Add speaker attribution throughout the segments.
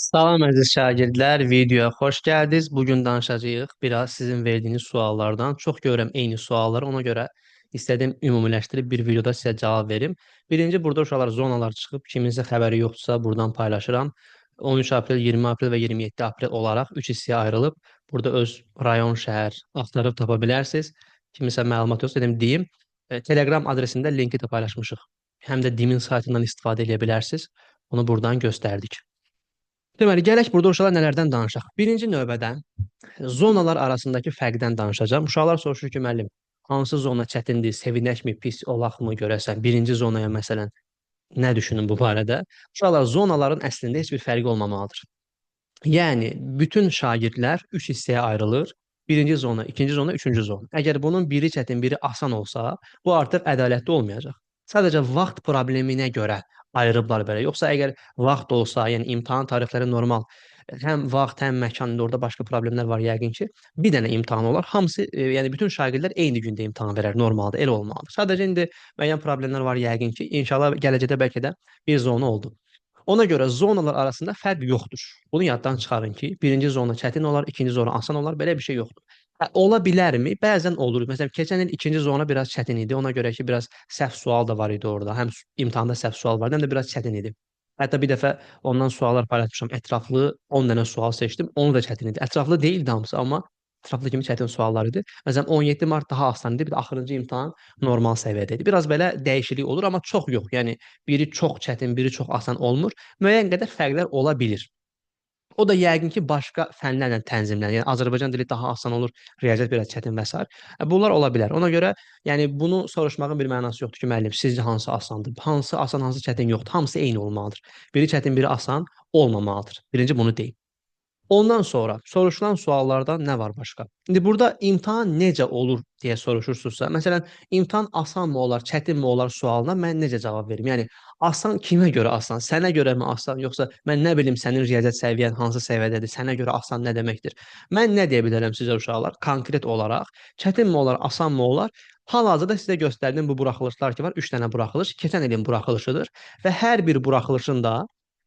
Speaker 1: Salam əziz şagirdlər, videoya xoş gəldiniz. Bugün danışacağıq biraz sizin verdiyiniz suallardan. Çox görürəm eyni sualları, ona görə istədim ümumiləşdirib bir videoda sizə cavab verim. Birinci, burada uşaqlar zonalar çıxıb, kiminsə xəbəri yoxdursa buradan paylaşıram. 13 aprel, 20 aprel və 27 aprel olaraq 3 hissəyə ayrılıb, burada öz rayon, şəhər axtarıb tapa bilərsiniz. Kimisə məlumat yoxsa dedim deyim. Telegram adresində linki də paylaşmışıq. Həm də DİM-in saytından istifadə edə bilərsiniz. Onu buradan göstərdik. Deməli, gələk burada uşaqlar nələrdən danışaq. Birinci növbədə zonalar arasındakı fərqdən danışacağam. Uşaqlar soruşur ki, müəllim, hansı zona çətindir, sevinəkmi, pis olaqmı görəsən? Birinci zonaya məsələn nə düşünün bu barədə? Uşaqlar, zonaların əslində heç bir fərqi olmamalıdır. Yəni, bütün şagirdlər 3 hissəyə ayrılır. Birinci zona, ikinci zona, üçüncü zona. Əgər bunun biri çətin, biri asan olsa, bu artıq ədalətli olmayacaq. Sadəcə vaxt probleminə görə ayırıblar belə. Yoxsa əgər vaxt olsa, yəni imtahan tarixləri normal, həm vaxt, həm məkan, indi orada başqa problemlər var yəqin ki, bir dənə imtahan olar. Hamısı, yəni bütün şagirdlər eyni gündə imtahan verər normalda, elə olmalıdır. Sadəcə indi müəyyən problemlər var yəqin ki, inşallah gələcəkdə bəlkə də bir zona oldu. Ona görə zonalar arasında fərq yoxdur. Bunu yaddan çıxarın ki, birinci zona çətin olar, ikinci zona asan olar, belə bir şey yoxdur. Ola bilərmi? Bəzən olur. Məsələn, keçən il ikinci zona biraz çətin idi. Ona görə ki, biraz səhv sual da var idi orada. Həm imtahanda səhv sual vardı, həm də biraz çətin idi. Hətta bir dəfə ondan suallar paylaşmışam. Ətraflı 10 dənə sual seçdim. Onu da çətin idi. Ətraflı deyildi hamısı, amma ətraflı kimi çətin suallar idi. Məsələn, 17 mart daha asan idi. Bir də axırıncı imtahan normal səviyyədə idi. Biraz belə dəyişiklik olur, amma çox yox. Yəni biri çox çətin, biri çox asan olmur. Müəyyən qədər fərqlər ola bilir. O da yəqin ki, başqa fənlərlə tənzimlənir. Yəni Azərbaycan dili daha asan olur, riyaziyyat biraz çətin və sair. Bunlar ola bilər. Ona görə yəni bunu soruşmağın bir mənası yoxdur ki, müəllim, sizcə hansı asandır? Hansı asan, hansı çətin yoxdur. Hamısı eyni olmalıdır. Biri çətin, biri asan olmamalıdır. Birinci bunu deyim. Ondan sonra soruşulan suallardan nə var başqa? İndi burada imtahan necə olur deyə soruşursunuzsa, məsələn, imtahan asanmı olar, çətinmi olar sualına mən necə cavab verim? Yəni asan kimə görə asan? Sənə görəmi asan, yoxsa mən nə bilim sənin riyaziyyat səviyyən hansı səviyyədədir? Sənə görə asan nə deməkdir? Mən nə deyə bilərəm sizə uşaqlar? Konkret olaraq çətinmi olar, asanmı olar? Hal-hazırda sizə göstərdiyim bu buraxılışlar ki var, 3 dənə buraxılış, keçən ilin buraxılışıdır və hər bir buraxılışın da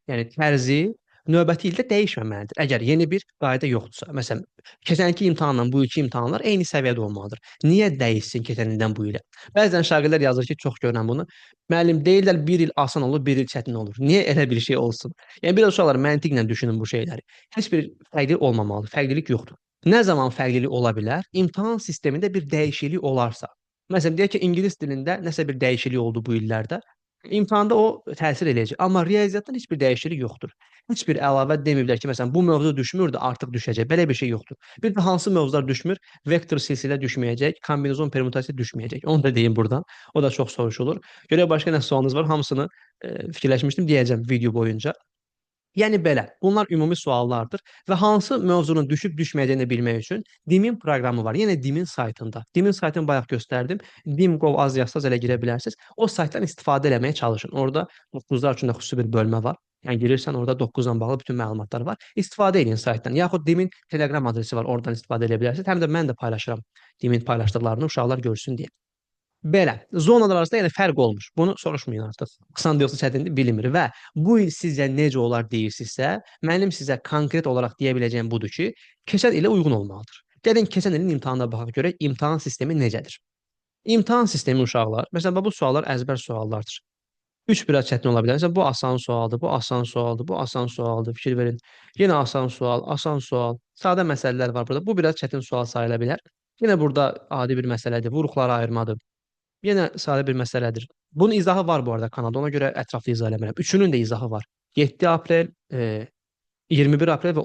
Speaker 1: yəni tərzi növbəti ildə dəyişməməlidir. Əgər yeni bir qayda yoxdursa, məsələn, keçənki imtahanla bu ilki imtahanlar eyni səviyyədə olmalıdır. Niyə dəyişsin keçən ildən bu ilə? Bəzən şagirdlər yazır ki, çox görürəm bunu. Müəllim deyirlər bir il asan olur, bir il çətin olur. Niyə elə bir şey olsun? Yəni bir də uşaqlar məntiqlə düşünün bu şeyləri. Heç bir fərqlilik olmamalıdır. Fərqlilik yoxdur. Nə zaman fərqlilik ola bilər? İmtahan sistemində bir dəyişiklik olarsa. Məsələn, deyək ki, ingilis dilində nəsə bir dəyişiklik oldu bu illərdə. İmtahanda o təsir eləyəcək. Amma riyaziyyatdan heç bir dəyişiklik yoxdur. Heç bir əlavə deməyiblər ki, məsələn, bu mövzu düşmürdü, artıq düşəcək. Belə bir şey yoxdur. Bir də hansı mövzular düşmür? Vektor silsilə düşməyəcək, kombinezon permutasiya düşməyəcək. Onu da deyim burdan. O da çox soruşulur. Görək başqa nə sualınız var? Hamısını fikirləşmişdim, deyəcəm video boyunca. Yəni belə, bunlar ümumi suallardır və hansı mövzunun düşüb düşməyəcəyini bilmək üçün DİM-in proqramı var. Yenə DİM-in saytında. DİM-in saytını bayaq göstərdim. dim.gov.az yazsaz elə girə bilərsiniz. O saytdan istifadə eləməyə çalışın. Orada 9-lar üçün də xüsusi bir bölmə var. Yəni girirsən orada 9-la bağlı bütün məlumatlar var. İstifadə edin saytdan. Yaxud DİM-in Telegram adresi var. Oradan istifadə edə bilərsiniz. Həm də mən də paylaşıram DİM-in paylaşdıqlarını uşaqlar görsün deyə. Belə, zonalar arasında yəni fərq olmur. Bunu soruşmayın artıq. Asandır yoxsa çətindir bilmir və bu il sizcə necə olar deyirsinizsə, mənim sizə konkret olaraq deyə biləcəyim budur ki, keçən ilə uyğun olmalıdır. Gəlin keçən ilin imtahanına baxaq görək imtahan sistemi necədir. İmtahan sistemi uşaqlar, məsələn bu suallar əzbər suallardır. 3 biraz çətin ola bilər. Məsələn bu asan sualdır, bu asan sualdır, bu asan sualdır. Fikir verin. Yenə asan sual, asan sual. Sadə məsələlər var burada. Bu biraz çətin sual sayıla bilər. Yenə burada adi bir məsələdir. Vuruqları ayırmadır. Yenə sadə bir məsələdir. Bunun izahı var bu arada kanalda. Ona görə ətraflı izah eləmirəm. Üçünün də izahı var. 7 aprel, 21 aprel və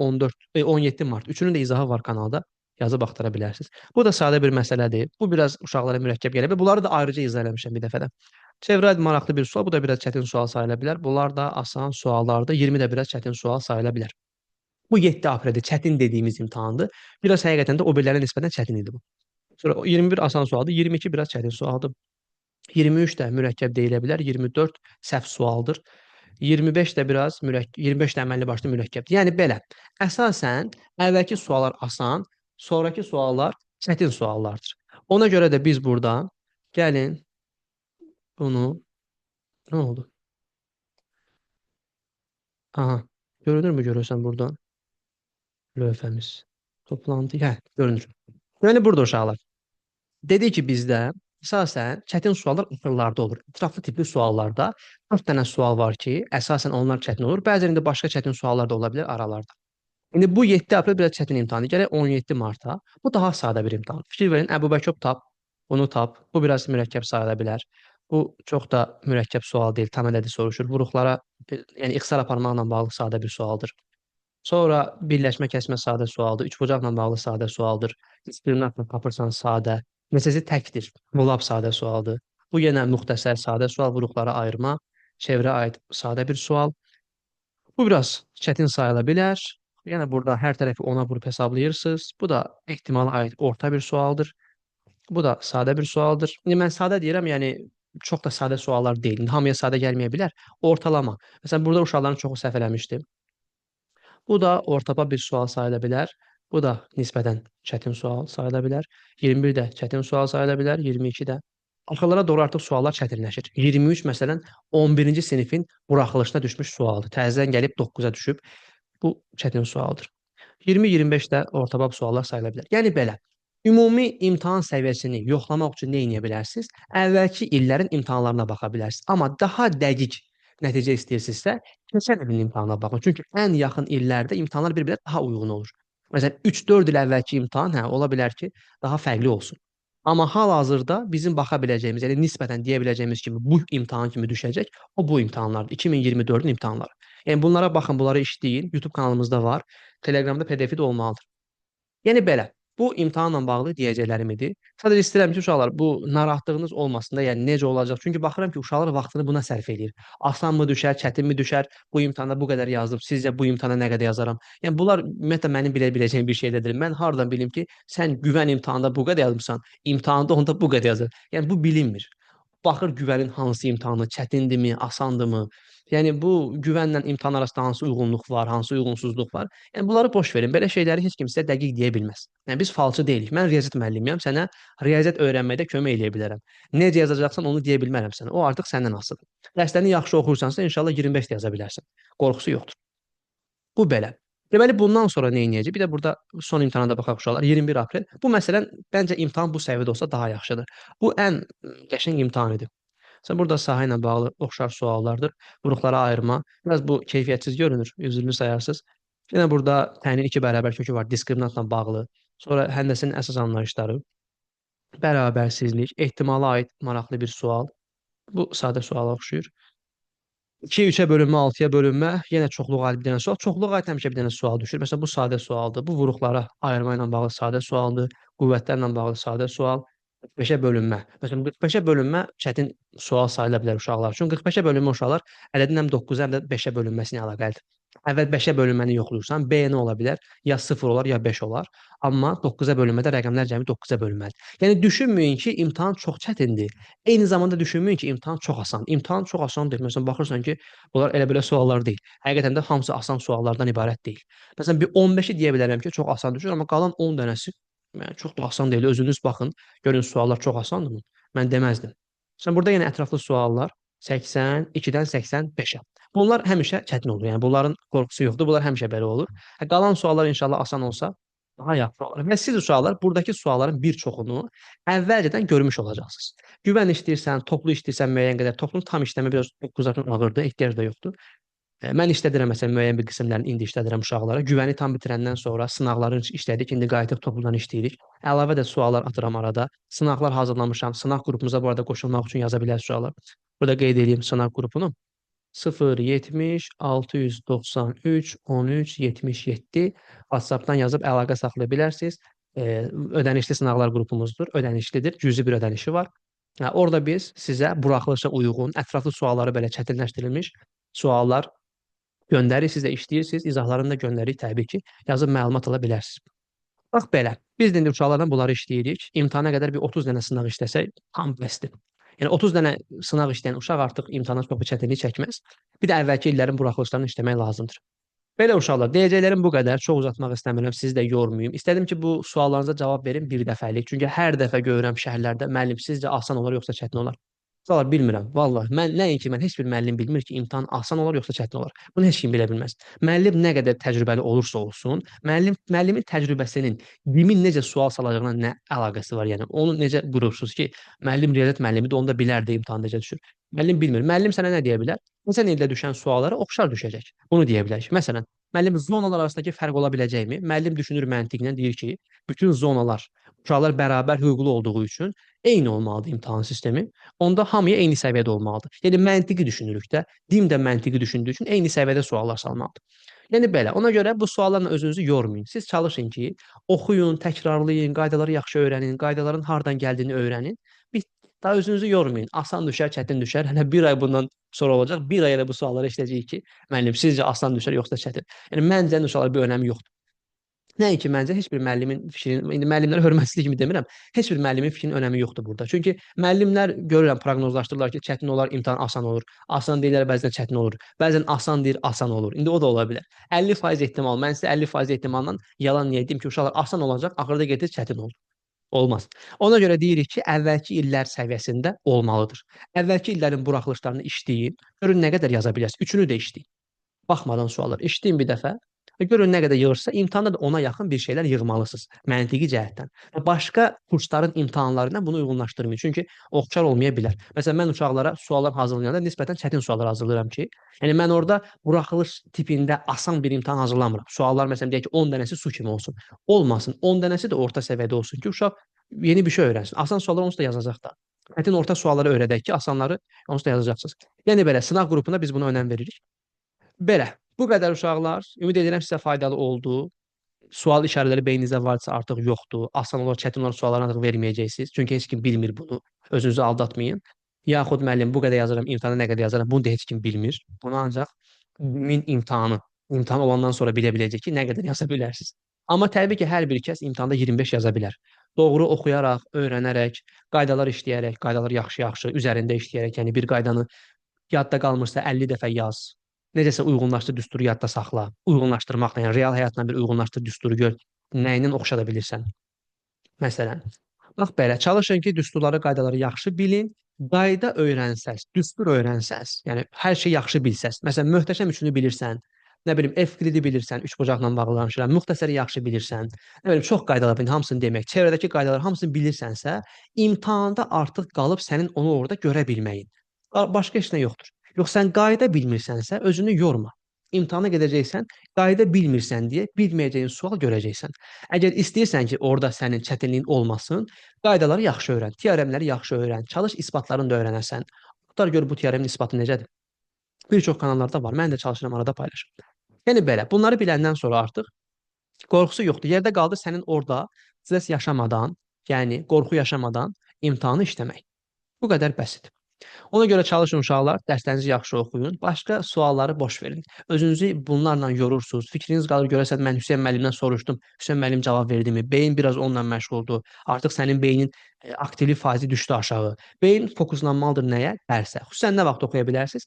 Speaker 1: 17 mart. Üçünün də izahı var kanalda. Yazıb axtara bilərsiniz. Bu da sadə bir məsələdir. Bu biraz uşaqlara mürəkkəb gələ bilər. Bunları da ayrıca izah eləmişəm bir dəfədə. Çevrə aid maraqlı bir sual. Bu da biraz çətin sual sayıla bilər. Bunlar da asan suallardır. 20 də biraz çətin sual sayıla bilər. Bu 7 apreldə çətin dediyimiz imtahandır. Biraz həqiqətən də o birilərinə nisbətən çətin idi bu. Sonra 21 asan sualdır, 22 biraz çətin sualdır. 23 də mürəkkəb deyilə bilər, 24 səhv sualdır. 25 də biraz 25 də əməlli başlı mürəkkəbdir. Yəni belə, əsasən əvvəlki suallar asan, sonrakı suallar çətin suallardır. Ona görə də biz burada gəlin bunu nə oldu? Aha. Görünür mü görürsən buradan lövhəmiz? Toplantı, hə, görünür. Deməli burada uşaqlar. Dedi ki bizdə əsasən çətin suallar axırlarda olur. İtiraflı tipli suallarda 4 dənə sual var ki, əsasən onlar çətin olur. Bəzən də başqa çətin suallar da ola bilər aralarda. İndi bu 7 aprel biraz çətin imtahanı. Gələk 17 marta. Bu daha sadə bir imtahan. Fikir verin, Əbubəkov tap, bunu tap. Bu biraz mürəkkəb sayıla bilər. Bu çox da mürəkkəb sual deyil. Tam elədi soruşur. Vuruqlara, yəni ixtisar aparmaqla bağlı sadə bir sualdır. Sonra birləşmə kəsmə sadə sualdır. Üçbucaqla bağlı sadə sualdır. Diskriminantla tapırsan sadə. Məsələsi təkdir. Bu lap sadə sualdır. Bu yenə müxtəsər sadə sual. Vuruqlara ayırma. Çevrə aid sadə bir sual. Bu biraz çətin sayıla bilər. Yəni burada hər tərəfi ona vurub hesablayırsınız. Bu da ehtimala aid orta bir sualdır. Bu da sadə bir sualdır. İndi mən sadə deyirəm, yəni çox da sadə suallar deyil. İndi hamıya sadə gəlməyə bilər. Ortalama. Məsələn, burada uşaqların çoxu səhv eləmişdi. Bu da ortapa bir sual sayıla bilər. Bu da nisbətən çətin sual sayıla bilər. 21 də çətin sual sayıla bilər, 22 də. Axırlara doğru artıq suallar çətinləşir. 23 məsələn 11-ci sinifin buraxılışına düşmüş sualdır. Təzədən gəlib 9-a düşüb. Bu çətin sualdır. 20-25 də ortabab suallar sayıla bilər. Yəni belə, ümumi imtahan səviyyəsini yoxlamaq üçün nə edə bilərsiniz? Əvvəlki illərin imtahanlarına baxa bilərsiniz. Amma daha dəqiq nəticə istəyirsinizsə, keçən ilin imtahanına baxın. Çünki ən yaxın illərdə imtahanlar bir-birinə daha uyğun olur. Məsələn, 3-4 il əvvəlki imtahan, hə, ola bilər ki, daha fərqli olsun. Amma hal-hazırda bizim baxa biləcəyimiz, yəni nisbətən deyə biləcəyimiz kimi bu imtahan kimi düşəcək, o bu imtahanlardır. 2024-ün imtahanları. Yəni bunlara baxın, bunları işləyin. YouTube kanalımızda var. Telegramda PDF-i də olmalıdır. Yəni belə, bu imtahanla bağlı deyəcəklərim idi. Sadəcə istəyirəm ki, uşaqlar, bu narahatlığınız olmasın da, yəni necə olacaq? Çünki baxıram ki, uşaqlar vaxtını buna sərf eləyir. Asanmı düşər, çətinmi düşər? Bu imtahanda bu qədər yazdım. Sizcə bu imtahana nə qədər yazaram? Yəni bunlar ümumiyyətlə mənim bilə biləcəyim bir şey də deyil. Mən hardan bilim ki, sən güvən imtahanda bu qədər yazmısan, imtahanda onda bu qədər yazır. Yəni bu bilinmir. Baxır güvənin hansı imtahanı çətindimi, asandımı? Yəni bu güvənlə imtahan arasında hansı uyğunluq var, hansı uyğunsuzluq var? Yəni bunları boş verin. Belə şeyləri heç kim sizə dəqiq deyə bilməz. Yəni biz falçı deyilik. Mən riyaziyyat müəllimiyəm. Sənə riyaziyyat öyrənməkdə kömək eləyə bilərəm. Necə yazacaqsan onu deyə bilmərəm sənə. O artıq səndən asılıdır. Dərslərini yaxşı oxursansa inşallah 25 də yaza bilərsən. Qorxusu yoxdur. Bu belə. Deməli bundan sonra nə edəcəyik? Bir də burada son imtahana da baxaq uşaqlar. 21 aprel. Bu məsələn bəncə imtahan bu səviyyədə olsa daha yaxşıdır. Bu ən qəşəng imtahan idi. Sən burada sahə ilə bağlı oxşar suallardır. Vuruqlara ayırma. Biraz bu keyfiyyətsiz görünür. Üzrlü sayarsınız. Yenə burada təyin 2 bərabər kökü var. Diskriminantla bağlı. Sonra həndəsənin əsas anlayışları, bərabərsizlik, ehtimala aid maraqlı bir sual. Bu sadə suala oxşuyur. 2-yə 3-ə bölünmə, 6-ya bölünmə, yenə çoxluğa aid bir dənə sual. Çoxluğa aid həmişə bir dənə sual düşür. Məsələn, bu sadə sualdır. Bu vuruqlara ayırma ilə bağlı sadə sualdır. Qüvvətlərlə bağlı sadə sual. 45-ə bölünmə. Məsələn, 45-ə bölünmə çətin sual sayıla bilər uşaqlar üçün. 45-ə bölünmə uşaqlar ədədin həm 9-a, həm də 5-ə bölünməsi ilə əlaqəlidir. Əvvəl 5-ə bölünməni yoxlayırsan, B nə ola bilər? Ya 0 olar, ya 5 olar. Amma 9-a bölünmədə rəqəmlər cəmi 9-a bölünməlidir. Yəni düşünməyin ki, imtahan çox çətindir. Eyni zamanda düşünməyin ki, imtahan çox asandır. İmtahan çox asan deyil. Məsələn, baxırsan ki, bunlar elə belə suallar deyil. Həqiqətən də hamısı asan suallardan ibarət deyil. Məsələn, bir 15-i deyə bilərəm ki, çox asan düşür, amma qalan 10 dənəsi yəni, çox da asan deyil. Özünüz baxın, görün suallar çox asandırmı? Mən deməzdim. Sən burada yenə ətraflı suallar 82-dən 85-ə. Bunlar həmişə çətin olur. Yəni bunların qorxusu yoxdur. Bunlar həmişə belə olur. Qalan suallar inşallah asan olsa daha yaxşı olar. Və siz uşaqlar burdakı sualların bir çoxunu əvvəlcədən görmüş olacaqsınız. Güvən işləyirsən, toplu işləyirsən müəyyən qədər, toplu tam işləmə biraz uzaqdan ağırdır, ehtiyac da yoxdur. Mən işlədirəm məsələn müəyyən bir qismlərini indi işlədirəm uşaqlara. Güvəni tam bitirəndən sonra sınaqları işlədik, indi qayıdıb topludan işləyirik. Əlavə də suallar atıram arada. Sınaqlar hazırlamışam. Sınaq qrupumuza bu arada qoşulmaq üçün yaza bilərsiniz uşaqlar. Burada qeyd edeyim sınaq qrupunu. 070 693 13 77 WhatsApp-dan yazıb əlaqə saxlaya bilərsiniz. Ödənişli sınaqlar qrupumuzdur. Ödənişlidir. Cüzi bir ödənişi var. Orada biz sizə buraxılışa uyğun, ətraflı sualları belə çətinləşdirilmiş suallar göndəririk, siz də işləyirsiniz, izahlarını da göndəririk təbii ki, yazıb məlumat ala bilərsiniz. Bax belə, biz də indi uşaqlardan bunları işləyirik. İmtahana qədər bir 30 dənə sınaq işləsək, tam bəsdir. Yəni 30 dənə sınaq işləyən uşaq artıq imtahana çox bir çətinlik çəkməz. Bir də əvvəlki illərin buraxılışlarını işləmək lazımdır. Belə uşaqlar, deyəcəklərim bu qədər. Çox uzatmaq istəmirəm, sizi də yormayım. İstədim ki, bu suallarınıza cavab verim bir dəfəlik. Çünki hər dəfə görürəm şəhərlərdə müəllim sizcə asan olar yoxsa çətin olar? Suallar bilmirəm. Vallahi mən nəinki mən heç bir müəllim bilmir ki, imtahan asan olar yoxsa çətin olar. Bunu heç kim bilə bilməz. Müəllim nə qədər təcrübəli olursa olsun, müəllimin təcrübəsinin kimin necə sual salacağına nə əlaqəsi var? Yəni onu necə qurursunuz ki, müəllim riyaziyyat müəllimidir, onu da bilər də imtahan necə düşür. Müəllim bilmir. Müəllim sənə nə deyə bilər? Keçən ildə düşən suallara oxşar düşəcək. Bunu deyə bilər ki, məsələn, müəllim zonalar arasındakı fərq ola biləcəkmi? Müəllim düşünür məntiqlə deyir ki, bütün zonalar uşaqlar bərabər hüquqlu olduğu üçün eyni olmalıdır imtahan sistemi. Onda hamıya eyni səviyyədə olmalıdır. Yəni məntiqi düşünürük də, din də məntiqi düşündüyü üçün eyni səviyyədə suallar salmalıdır. Yəni belə. Ona görə bu suallarla özünüzü yormayın. Siz çalışın ki, oxuyun, təkrarlayın, qaydaları yaxşı öyrənin, qaydaların hardan gəldiyini öyrənin. Bir daha özünüzü yormayın. Asan düşər, çətin düşər. Hələ bir ay bundan sonra olacaq. Bir ay elə bu sualları işləyəcəyik ki, müəllim sizcə asan düşər yoxsa çətin? Yəni məncə uşaqlar bir önəmi yoxdur. Nəinki məncə heç bir müəllimin fikrinin, indi müəllimlərə hörmətsizlik kimi demirəm, heç bir müəllimin fikrinin önəmi yoxdur burada. Çünki müəllimlər görürəm proqnozlaşdırırlar ki, çətin olar, imtahan asan olur. Asan deyirlər, bəzən çətin olur. Bəzən asan deyir, asan olur. İndi o da ola bilər. 50% ehtimal. Mən sizə 50% ehtimalla yalan niyə deyim ki, uşaqlar asan olacaq, axırda gedir çətin olur. Olmaz. Ona görə deyirik ki, əvvəlki illər səviyyəsində olmalıdır. Əvvəlki illərin buraxılışlarını işləyin. Görün nə qədər yaza bilərsiniz. Üçünü də işləyin. Baxmadan suallar. İşləyin bir dəfə və görün nə qədər yığırsa, imtahanda da ona yaxın bir şeylər yığmalısınız, məntiqi cəhətdən. Və başqa kursların imtahanları ilə bunu uyğunlaşdırmayın. Çünki oxşar olmaya bilər. Məsələn, mən uşaqlara suallar hazırlayanda nisbətən çətin suallar hazırlayıram ki, yəni mən orada buraxılış tipində asan bir imtahan hazırlamıram. Suallar məsələn deyək ki, 10 dənəsi su kimi olsun. Olmasın. 10 dənəsi də orta səviyyədə olsun ki, uşaq yeni bir şey öyrənsin. Asan suallar onsuz da yazacaq da. Çətin orta sualları öyrədək ki, asanları onsuz da yazacaqsınız. Yəni belə sınaq qrupunda biz buna önəm veririk. Belə, bu qədər uşaqlar. Ümid edirəm sizə faydalı oldu. Sual işarələri beyninizdə varsa artıq yoxdur. Asan olar, çətin olar suallara artıq verməyəcəksiniz. Çünki heç kim bilmir bunu. Özünüzü aldatmayın. Yaxud müəllim bu qədər yazıram, imtahana nə qədər yazıram, bunu da heç kim bilmir. Bunu ancaq min imtahan olandan sonra bilə biləcək ki, nə qədər yaza bilərsiniz. Amma təbii ki, hər bir kəs imtahanda 25 yaza bilər. Doğru oxuyaraq, öyrənərək, qaydalar işləyərək, qaydalar yaxşı-yaxşı üzərində işləyərək, yəni bir qaydanı yadda qalmırsa 50 dəfə yaz. Necəsə uyğunlaşdır, düsturu yadda saxla. Uyğunlaşdırmaqla, yəni real həyatla bir uyğunlaşdır, düsturu gör. Nəyindən oxşada bilirsən. Məsələn, bax belə, çalışın ki, düsturları, qaydaları yaxşı bilin. Qayda öyrənsəz, düstur öyrənsəz, yəni hər şeyi yaxşı bilsəz. Məsələn, möhtəşəm üçünü bilirsən, nə bilim, Evklidi bilirsən, üçbucaqla bağlı danışıram, müxtəsəri yaxşı bilirsən, nə bilim, çox qaydalar bilin, hamısını demək, çevrədəki qaydaları hamısını bilirsənsə, imtahanda artıq qalıb sənin onu orada görə bilməyin. Başqa heç nə yoxdur. Yox, sən qayda bilmirsənsə, özünü yorma. İmtahana gedəcəksən, qayda bilmirsən deyə bilməyəcəyin sual görəcəksən. Əgər istəyirsən ki, orada sənin çətinliyin olmasın, qaydaları yaxşı öyrən, teoremləri yaxşı öyrən, çalış isbatlarını da öyrənəsən. Tutar gör bu teoremin isbatı necədir. Bir çox kanallarda var. Mən də çalışıram arada paylaşım. Yəni belə, bunları biləndən sonra artıq qorxusu yoxdur. Yerdə qaldı sənin orada stres yaşamadan, yəni qorxu yaşamadan imtahanı işləmək. Bu qədər bəsit. Ona görə çalışın uşaqlar, dərslərinizi yaxşı oxuyun. Başqa sualları boş verin. Özünüzü bunlarla yorursunuz. Fikriniz qalır, görəsən mən Hüseyn müəllimdən soruşdum. Hüseyn müəllim cavab verdimi? Beyin biraz onunla məşğuldur. Artıq sənin beynin aktivlik faizi düşdü aşağı. Beyin fokuslanmalıdır nəyə? Dərsə. Xüsusən nə vaxt oxuya bilərsiniz?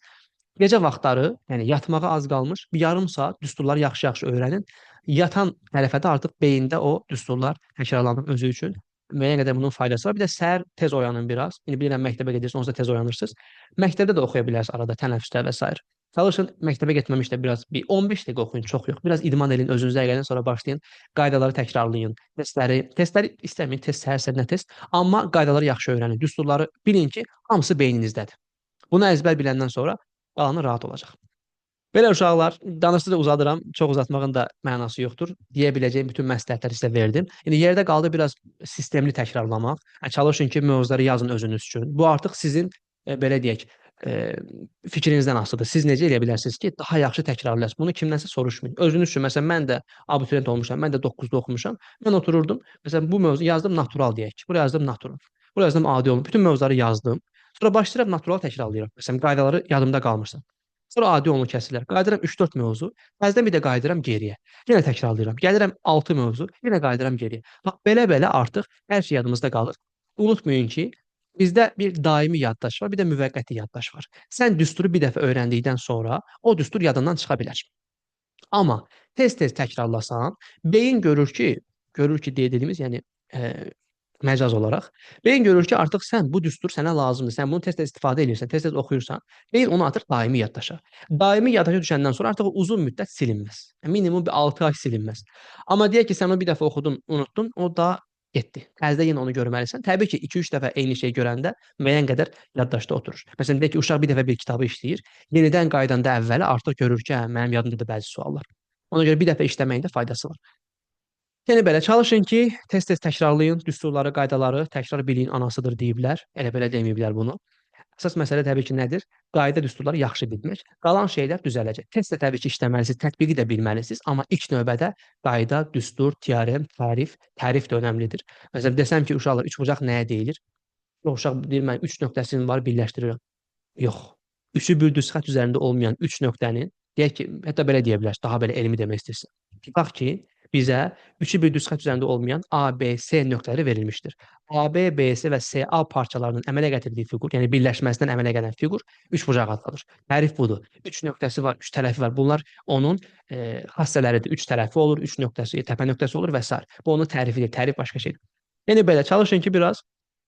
Speaker 1: Gecə vaxtları, yəni yatmağa az qalmış, bir yarım saat düsturları yaxşı-yaxşı öyrənin. Yatan tərəfə də artıq beyində o düsturlar təkrarlanır özü üçün. Müəyyən qədər bunun faydası var. Bir də səhər tez oyanın biraz. İndi bilirəm məktəbə gedirsiniz, onsuz da tez oyanırsınız. Məktəbdə də oxuya bilərsiniz arada tənəffüsdə və s. Çalışın məktəbə getməmişdə biraz bir 15 dəqiqə oxuyun, çox yox. Biraz idman edin, özünüzə gəlin, sonra başlayın. Qaydaları təkrarlayın. Testləri istəməyin, test səhər nə test, amma qaydaları yaxşı öyrənin. Düsturları bilin ki, hamısı beyninizdədir. Bunu əzbər biləndən sonra qalanı rahat olacaq. Belə uşaqlar, danışdıqca uzadıram, çox uzatmağın da mənası yoxdur. Deyə biləcəyim bütün məsləhətləri sizə verdim. İndi yerdə qaldı biraz sistemli təkrarlamaq. Çalışın ki, mövzuları yazın özünüz üçün. Bu artıq sizin belə deyək, fikrinizdən asılıdır. Siz necə eləyə bilərsiniz ki, daha yaxşı təkrarlayasınız. Bunu kimdənsə soruşmayın. Özünüz üçün, məsələn, mən də abituriyent olmuşam, mən də 9-da oxumuşam. Mən otururdum, məsələn, bu mövzu yazdım natural deyək ki, buraya yazdım natural. Buraya yazdım adi olum. Bütün mövzuları yazdım. Sonra başlayıram natural təkrarlayıram. Məsələn, qaydaları yadımda qalmırsa. Sonra adi olunu kəsirlər. Qayıdıram 3-4 mövzu. Bəzən bir də qayıdıram geriyə. Yenə təkrarlayıram. Gəlirəm 6 mövzu. Yenə qayıdıram geriyə. Bax belə-belə artıq hər şey yadımızda qalır. Unutmayın ki, bizdə bir daimi yaddaş var, bir də müvəqqəti yaddaş var. Sən düsturu bir dəfə öyrəndikdən sonra o düstur yadından çıxa bilər. Amma tez-tez təkrarlasan, beyin görür ki, dediyimiz, yəni məcaz olaraq. Beyin görür ki, artıq sən bu düstur sənə lazımdır. Sən bunu tez-tez istifadə edirsən, tez-tez oxuyursan, beyin onu artıq daimi yaddaşa. Daimi yaddaşa düşəndən sonra artıq o uzun müddət silinməz. Minimum bir 6 ay silinməz. Amma deyək ki, sən onu bir dəfə oxudun, unutdun, o da getdi. Təzədən yenə onu görməlisən. Təbii ki, 2-3 dəfə eyni şey görəndə müəyyən qədər yaddaşda oturur. Məsələn, deyək ki, uşaq bir dəfə bir kitabı işləyir, yenidən qaydanda əvvəli artıq görür ki, hə, mənim yadımdadır bəzi suallar. Ona görə bir dəfə işləməyin də faydası var. Yəni belə çalışın ki, tez-tez təkrarlayın düsturları, qaydaları. Təkrar biliyin anasıdır deyiblər. Elə belə deməyiblər bunu. Əsas məsələ təbii ki, nədir? Qayda, düsturları yaxşı bilmək. Qalan şeylər düzələcək. Testdə təbii ki, işləməlisiniz, tətbiqi də bilməlisiniz, amma ilk növbədə qayda, düstur, teorem, tərif də önəmlidir. Məsələn, desəm ki, uşaqlar üçbucaq nəyə deyilir? Uşaq deyir, mən 3 nöqtəsini var, birləşdirirəm. Yox. Üçü bir düz xətt üzərində olmayan 3 nöqtənin, deyək ki, hətta belə deyə bilərsiniz, daha belə elmi demək istəyirsən. Tutaq ki, bizə üçü bir düz xətt üzərində olmayan A, B, C nöqtələri verilmişdir. A, B, B, C və C, A parçalarının əmələ gətirdiyi fiqur, yəni birləşməsindən əmələ gələn fiqur üçbucaq adlanır. Tərif budur. 3 nöqtəsi var, 3 tərəfi var. Bunlar onun xassələridir. 3 tərəfi olur, 3 nöqtəsi, təpə nöqtəsi olur və s. Bu onun tərifidir. Tərif başqa şeydir. Yəni belə çalışın ki, biraz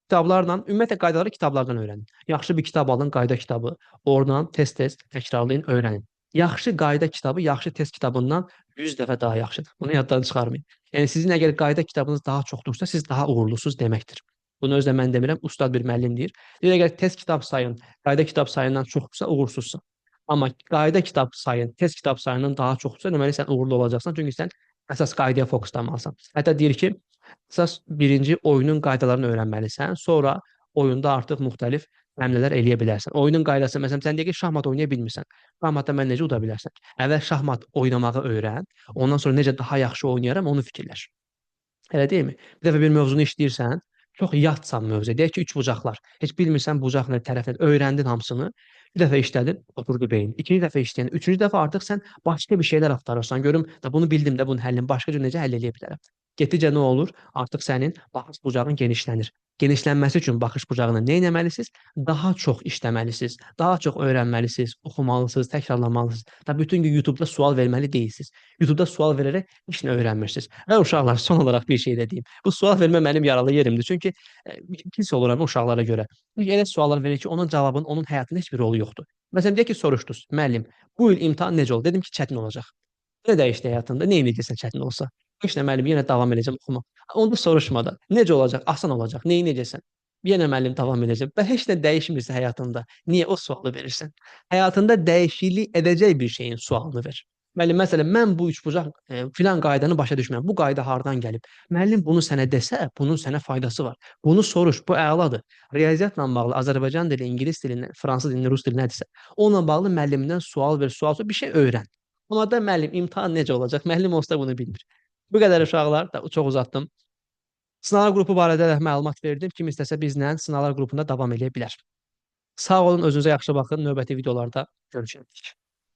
Speaker 1: kitablarla, ümumiyyətlə qaydaları kitablardan öyrənin. Yaxşı bir kitab alın, qayda kitabı. Oradan tez-tez təkrarlayın, öyrənin. Yaxşı qayda kitabı, yaxşı test kitabından 100 dəfə daha yaxşıdır. Bunu yaddan çıxarmayın. Yəni sizin əgər qayda kitabınız daha çoxdursa, siz daha uğurlusunuz deməkdir. Bunu özü də mən demirəm, ustad bir müəllim deyir. Deyir, əgər test kitab sayın, qayda kitab sayından çoxdursa, uğursuzsan. Amma qayda kitab sayın, test kitab sayından daha çoxdursa, deməli sən uğurlu olacaqsan. Çünki sən əsas qaydaya fokuslanmalısan. Hətta deyir ki, əsas birinci oyunun qaydalarını öyrənməlisən, sonra oyunda artıq müxtəlif həmlələr eləyə bilərsən. Oyunun qaydası, məsələn, sən deyək ki, şahmat oynaya bilmirsən. Şahmatda mən necə uda bilərsən? Əvvəl şahmat oynamağı öyrən, ondan sonra necə daha yaxşı oynayaram, onu fikirləş. Elə deyilmi? Bir dəfə bir mövzunu işləyirsən, çox yadsan mövzuya. Deyək ki, üçbucaqlar. Heç bilmirsən bucaq nə, tərəf nə, öyrəndin hamısını. Bir dəfə işlədin, oturdu beyin. İkinci dəfə işləyəndə, üçüncü dəfə artıq sən başqa bir şeylər axtarırsan. Görüm, da bunu bildim də bunun həllini başqa cür necə həll eləyə bilərəm. Getdikcə nə olur? Artıq sənin baxış bucağın genişlənir. Genişlənməsi üçün baxış bucağını nə etməlisiniz? Daha çox işləməlisiniz, daha çox öyrənməlisiniz, oxumalısınız, təkrarlamalısınız. Da bütün gün YouTube-da sual verməli deyilsiniz. YouTube-da sual verərək heç nə öyrənmirsiniz. Və uşaqlar, son olaraq bir şey də deyim. Bu sual vermə mənim yaralı yerimdir. Çünki pis oluram uşaqlara görə. Çünki elə suallar verir ki, onun cavabının onun həyatında heç bir rolu yoxdur. Məsələn, deyək ki, soruşdunuz, müəllim, bu il imtahan necə oldu? Dedim ki, çətin olacaq. Nə dəyişdi həyatında? Nə edəcəksən çətin olsa? Heç nə müəllim, yenə davam edəcəm oxuma. Onda soruşma da. Necə olacaq? Asan olacaq. Nə edəcəksən? Yenə müəllim davam edəcəm. Və heç nə dəyişmirsə həyatında, niyə o sualı verirsən? Həyatında dəyişiklik edəcək bir şeyin sualını ver. Müəllim, məsələn, mən bu üçbucaq filan qaydanı başa düşmürəm. Bu qayda hardan gəlib? Müəllim bunu sənə desə, bunun sənə faydası var. Bunu soruş, bu əladır. Riyaziyyatla bağlı Azərbaycan dili, ingilis dilindən, fransız dilində, rus dilində nədirsə, onunla bağlı müəllimdən sual ver, sual sor, bir şey öyrən. Amma da müəllim imtahan necə olacaq? Müəllim olsa bunu bilmir. Bu qədər uşaqlar, çox uzatdım. Sınavlar qrupu barədə də məlumat verdim. Kim istəsə bizlə sınavlar qrupunda davam edə bilər. Sağ olun, özünüzə yaxşı baxın. Növbəti videolarda görüşərik.